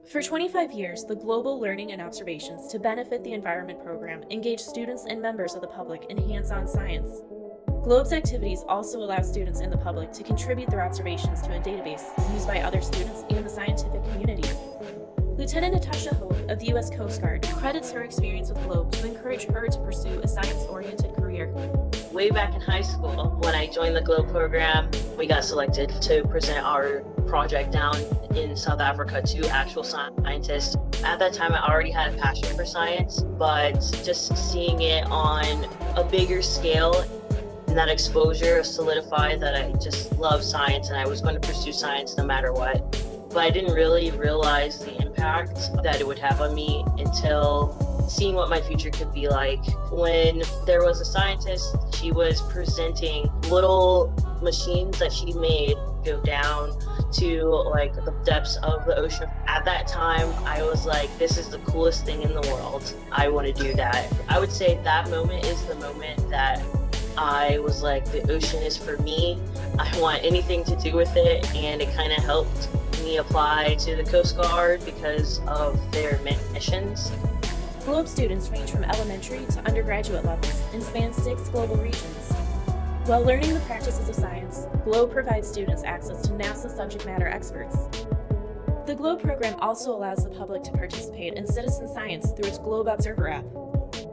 For 25 years, the Global Learning and Observations to Benefit the Environment program engaged students and members of the public in hands-on science. GLOBE's activities also allow students and the public to contribute their observations to a database used by other students and the scientific community. Lieutenant Natasha Hope of the U.S. Coast Guard credits her experience with GLOBE to encourage her to pursue a science-oriented career. Way back in high school, when I joined the GLOBE program, we got selected to present our project down in South Africa to actual scientists. At that time, I already had a passion for science, but just seeing it on a bigger scale and that exposure solidified that I just love science and I was going to pursue science no matter what. But I didn't really realize the impact that it would have on me until seeing what my future could be like. When there was a scientist, she was presenting little machines that she made go down to like the depths of the ocean. At that time, I was like, this is the coolest thing in the world. I want to do that. I would say that moment is the moment that I was like, the ocean is for me. I want anything to do with it. And it kind of helped me apply to the Coast Guard because of their missions. GLOBE students range from elementary to undergraduate levels and span 6 global regions. While learning the practices of science, GLOBE provides students access to NASA subject matter experts. The GLOBE program also allows the public to participate in citizen science through its GLOBE Observer app.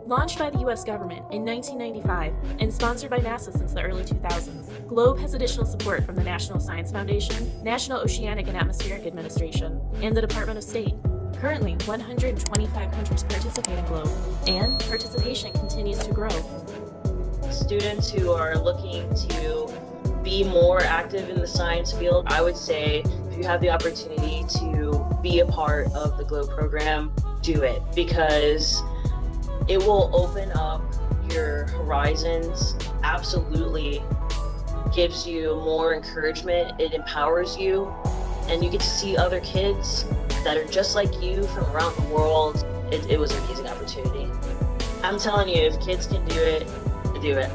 Launched by the U.S. government in 1995 and sponsored by NASA since the early 2000s, GLOBE has additional support from the National Science Foundation, National Oceanic and Atmospheric Administration, and the Department of State. Currently, 125 countries participate in GLOBE, and participation continues to grow. Students who are looking to be more active in the science field, I would say if you have the opportunity to be a part of the GLOBE program, do it, because it will open up your horizons. Absolutely gives you more encouragement. It empowers you, and you get to see other kids that are just like you from around the world. It was an amazing opportunity. I'm telling you, if kids can do it, do it.